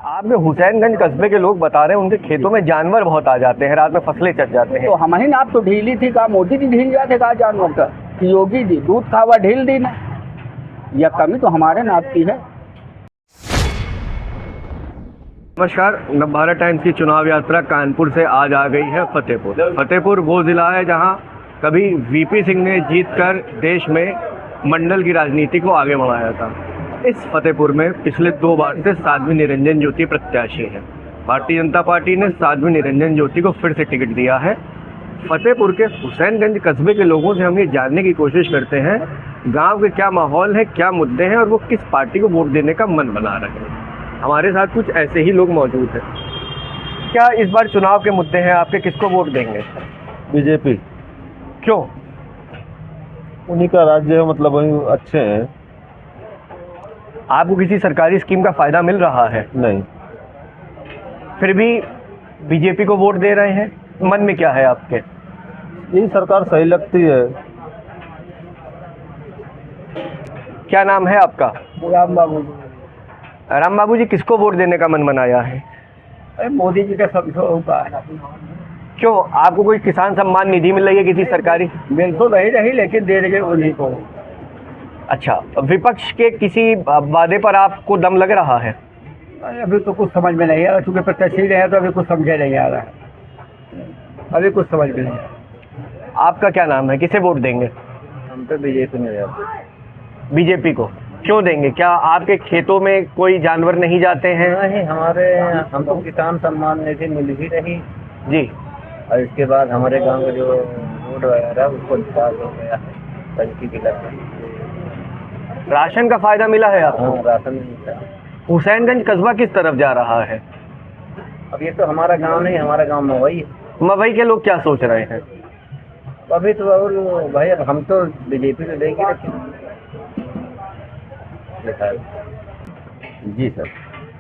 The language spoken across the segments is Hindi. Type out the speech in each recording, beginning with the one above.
आप में हुसैनगंज कस्बे के लोग बता रहे हैं उनके खेतों में जानवर बहुत आ जाते हैं, रात में फसलें चट जाते हैं। तो हम ही नाप तो ढीली थी, कहा मोदी जी ढील जाते, कहा जानवर का कि योगी जी दूध खावा ढील दी ना, यह कमी तो हमारे नाप की है। नमस्कार, नवभारत टाइम्स की चुनाव यात्रा कानपुर से आज आ गई है फतेहपुर। फतेहपुर वो ज़िला है जहां कभी वीपी सिंह ने जीतकर देश में मंडल की राजनीति को आगे बढ़ाया था। इस फतेहपुर में पिछले 2 बार से साध्वी निरंजन ज्योति प्रत्याशी हैं। भारतीय जनता पार्टी ने साध्वी निरंजन ज्योति को फिर से टिकट दिया है। फतेहपुर के हुसैनगंज कस्बे के लोगों से हम ये जानने की कोशिश करते हैं गांव के क्या माहौल है, क्या मुद्दे हैं और वो किस पार्टी को वोट देने का मन बना रहे हैं। हमारे साथ कुछ ऐसे ही लोग मौजूद हैं। क्या इस बार चुनाव के मुद्दे हैं आपके, किसको वोट देंगे? बीजेपी। क्यों? उन्हीं का राज्य है, मतलब वही अच्छे हैं। आपको किसी सरकारी स्कीम का फायदा मिल रहा है? नहीं। फिर भी बीजेपी को वोट दे रहे हैं, मन में क्या है आपके? यही सरकार सही लगती है। क्या नाम है आपका? राम बाबू। राम बाबू जी, किसको वोट देने का मन बनाया है? अरे मोदी जी का समझो का है। क्यों, आपको कोई किसान सम्मान निधि मिल रही है किसी सरकारी? मिल तो नहीं रही, लेकिन दे रहे उन्हीं को। अच्छा, विपक्ष के किसी वादे पर आपको दम लग रहा है? अरे अभी तो कुछ समझ में नहीं आ रहा, चूंकि प्रत्याशी रहे तो अभी कुछ समझे नहीं आ रहा, अभी कुछ समझ में नहीं आ रहा। आपका क्या नाम है, किसे वोट देंगे? हम तो बीजेपी में जाते। बीजेपी को क्यों देंगे? क्या आपके खेतों में कोई जानवर नहीं जाते हैं? नहीं, हमको किसान सम्मान निधि मिल ही रही जी। और इसके बाद हमारे गांव का जो रोड वगैरह उसको विकास हो गया है, टंकी की लग गई। राशन का फायदा मिला है आपको? हाँ, राशन मिलता है। हुसैनगंज कस्बा किस तरफ जा रहा है? अब ये तो हमारा गांव नहीं, हमारा गांव मवई है। मवई के लोग क्या सोच रहे हैं? अभी तो और भाई, अब हम तो बीजेपी को देंगे ना। जी सर।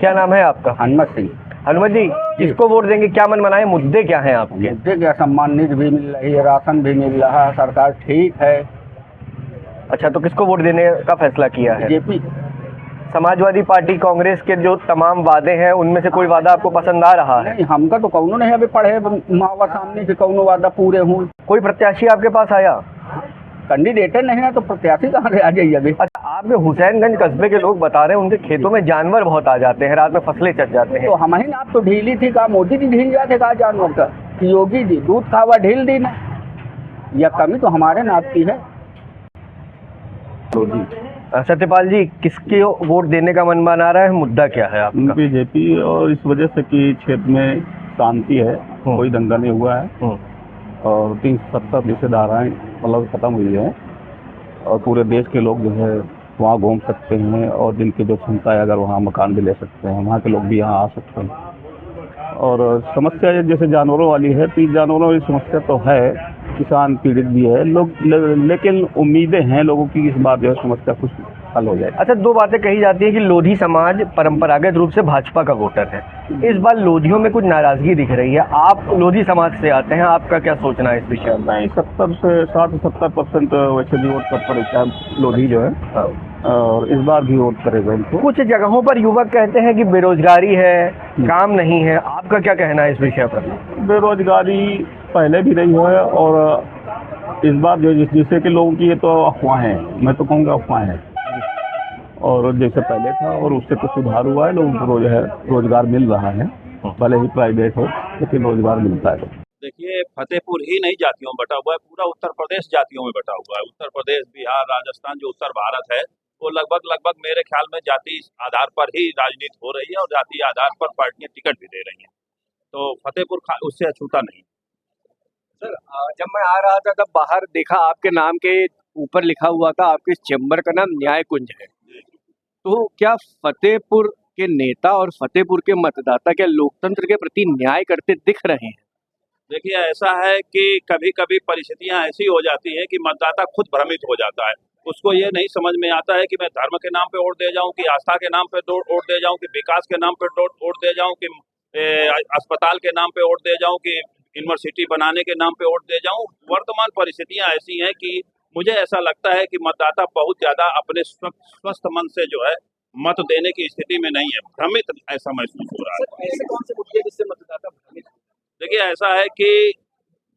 क्या नाम है आपका? हनुमत सिंह। हनुमत जी, किसको वोट देंगे, क्या मन बनाए, मुद्दे क्या हैं आपके? मुद्दे क्या, सम्मान निधि भी मिल रही है, राशन भी मिल रहा है, सरकार ठीक है। अच्छा, तो किसको वोट देने का फैसला किया है? बीजेपी। समाजवादी पार्टी, कांग्रेस के जो तमाम वादे हैं उनमें से कोई वादा आपको पसंद आ रहा है? नहीं, हमका तो कौनो नहीं अभी पढ़े मावा सामने के कौनो वादा पूरे हुए। कोई प्रत्याशी आपके पास आया? कैंडिडेट नहीं है तो प्रत्याशी कहाँ से आ जाइए अभी। अच्छा, आप में हुसैनगंज कस्बे के लोग बता रहे हैं उनके खेतों में जानवर बहुत आ जाते हैं, रात में फसलें चट जाते हैं। तो हम ही नाप तो ढीली थी, कहा मोदी जी ढील जाते, कहा जानवर का कि योगी जी दूध खावा ढील दी ना, यह कमी तो हमारे नाप की है। सत्यपाल जी, किसके वोट देने का मन बना रहा है, मुद्दा क्या है आपका? बीजेपी, और इस वजह से कि क्षेत्र में शांति है, कोई दंगा नहीं हुआ है और 370 निषेधाराएं मतलब खत्म हुई है और पूरे देश के लोग जो है वहाँ घूम सकते हैं और जिनकी जो क्षमता है अगर वहाँ मकान भी ले सकते हैं, वहाँ के लोग भी यहाँ आ सकते हैं। और समस्या जैसे जानवरों वाली है, तो जानवरों की समस्या तो है, किसान पीड़ित भी है लोग, लेकिन उम्मीदें हैं लोगों की इस बार जो है समस्या कुछ हल हो जाए। अच्छा, 2 बातें कही जाती है कि लोधी समाज परंपरागत रूप से भाजपा का वोटर है। इस बार लोधियों में कुछ नाराजगी दिख रही है। आप लोधी समाज से आते हैं, आपका क्या सोचना है इस विषय में? नहीं, 70 से 60-70% वैसे भी वोट कर पड़ेगा लोधी जो है, और इस बार भी वोट करेगा इनको। कुछ जगहों पर युवक कहते हैं कि बेरोजगारी है, काम नहीं है, आपका क्या कहना है इस विषय पर? बेरोजगारी पहले भी रही है और इस बार जो जिससे कि लोगों की ये तो अफवाह है, मैं तो कहूँगा अफवाह है, और जैसे पहले था और उससे कुछ सुधार हुआ है, लोगों को रोजगार मिल रहा है, भले ही प्राइवेट हो लेकिन रोजगार मिलता है। देखिए, फतेहपुर ही नहीं जातियों में बटा हुआ है, पूरा उत्तर प्रदेश जातियों में बटा हुआ है। उत्तर प्रदेश, बिहार, राजस्थान जो उत्तर भारत है वो लगभग मेरे ख्याल में जाति आधार पर ही राजनीति हो रही है और जाति आधार पर पार्टियां टिकट भी दे रही हैं, तो फतेहपुर उससे अछूता नहीं। सर, जब मैं आ रहा था तब बाहर देखा आपके नाम के ऊपर लिखा हुआ था, आपके चैम्बर का नाम न्याय कुंज है, तो क्या फतेहपुर के नेता और फतेहपुर के मतदाता क्या लोकतंत्र के प्रति न्याय करते दिख रहे हैं? देखिए, ऐसा है कि कभी कभी परिस्थितियां ऐसी हो जाती हैं कि मतदाता खुद भ्रमित हो जाता है। उसको ये नहीं समझ में आता है कि मैं धर्म के नाम पे वोट दे जाऊं, कि आस्था के नाम पे वोट दे जाऊं, कि विकास के नाम पे वोट दे जाऊं, कि अस्पताल के नाम पे वोट दे जाऊं, कि यूनिवर्सिटी बनाने के नाम पे वोट दे जाऊं। वर्तमान परिस्थितियां ऐसी हैं कि मुझे ऐसा लगता है कि मतदाता बहुत ज्यादा अपने स्वस्थ मन से जो है मत देने की स्थिति में नहीं है, भ्रमित ऐसा महसूस हो रहा है। ऐसे कौन से मुद्दे जिससे मतदाता भ्रमित? देखिए, ऐसा है कि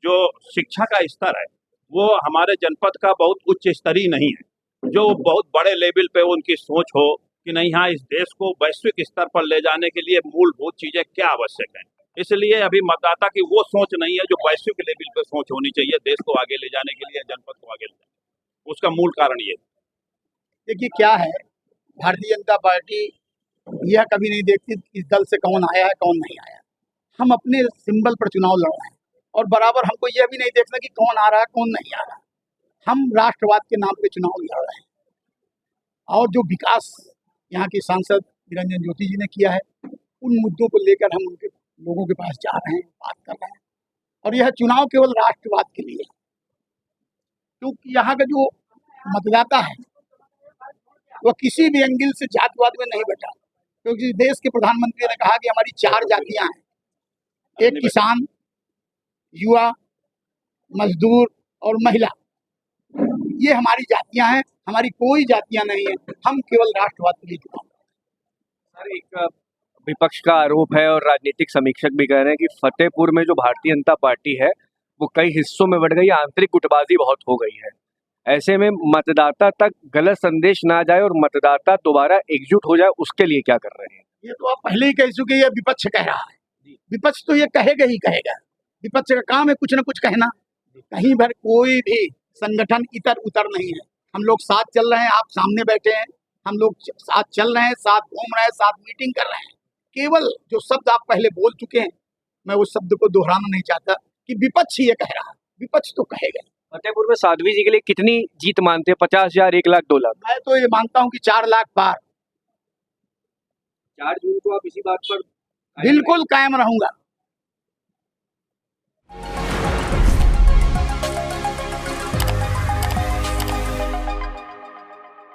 जो शिक्षा का स्तर है वो हमारे जनपद का बहुत उच्च स्तरीय नहीं है, जो बहुत बड़े लेवल पे उनकी सोच हो कि नहीं, हाँ, इस देश को वैश्विक स्तर पर ले जाने के लिए मूलभूत चीजें क्या आवश्यक है। इसलिए अभी मतदाता की वो सोच नहीं है जो वैश्विक लेवल पे सोच होनी चाहिए देश को आगे ले जाने के लिए, जनपद को आगे ले जाने। उसका मूल कारण ये। देखिए क्या है, भारतीय जनता पार्टी यह कभी नहीं देखती इस दल से कौन आया है कौन नहीं आया। हम अपने सिंबल पर चुनाव लड़ रहे हैं और बराबर हमको यह भी नहीं देखना कि कौन आ रहा है कौन नहीं आ रहा। हम राष्ट्रवाद के नाम पे चुनाव लड़ रहे हैं और जो विकास यहाँ के सांसद निरंजन ज्योति जी ने किया है उन मुद्दों को लेकर हम उनके लोगों के पास जा रहे हैं, बात कर रहे हैं। और यह चुनाव केवल राष्ट्रवाद के लिए, क्योंकि यहाँ का जो मतदाता है वह किसी भी एंगल से जातिवाद में नहीं बैठा, क्योंकि देश के प्रधानमंत्री ने कहा कि हमारी 4 जातियां हैं, एक किसान, युवा, मजदूर और महिला। ये हमारी जातियां हैं, हमारी कोई जातियां नहीं है। हम केवल राष्ट्रवाद के लिए चुनाव। सर, एक विपक्ष का आरोप है और राजनीतिक समीक्षक भी कह रहे हैं कि फतेहपुर में जो भारतीय जनता पार्टी है वो कई हिस्सों में बढ़ गई, आंतरिक गुटबाजी बहुत हो गई है। ऐसे में मतदाता तक गलत संदेश ना जाए और मतदाता दोबारा एकजुट हो जाए, उसके लिए क्या कर रहे हैं? ये तो आप पहले ही कह चुके, ये विपक्ष कह रहा है। विपक्ष तो ये कहेगा ही कहेगा, विपक्ष का काम है कुछ न कुछ कहना। कहीं भर कोई भी संगठन इतर उतर नहीं है। हम लोग साथ चल रहे हैं, आप सामने बैठे हैं, हम लोग साथ चल रहे हैं, साथ घूम रहे हैं, साथ मीटिंग कर रहे हैं। केवल जो शब्द आप पहले बोल चुके हैं, मैं उस शब्द को दोहराना नहीं चाहता कि विपक्ष ही ये कह रहा है। विपक्ष तो कहेगा। फतेहपुर में साध्वी जी के लिए कितनी जीत मानते हैं? 50,000, 1 लाख, 2 लाख? मैं तो ये मानता हूँ कि 4 लाख पार। 4 जून को आप इसी बात पर बिल्कुल कायम रहूंगा।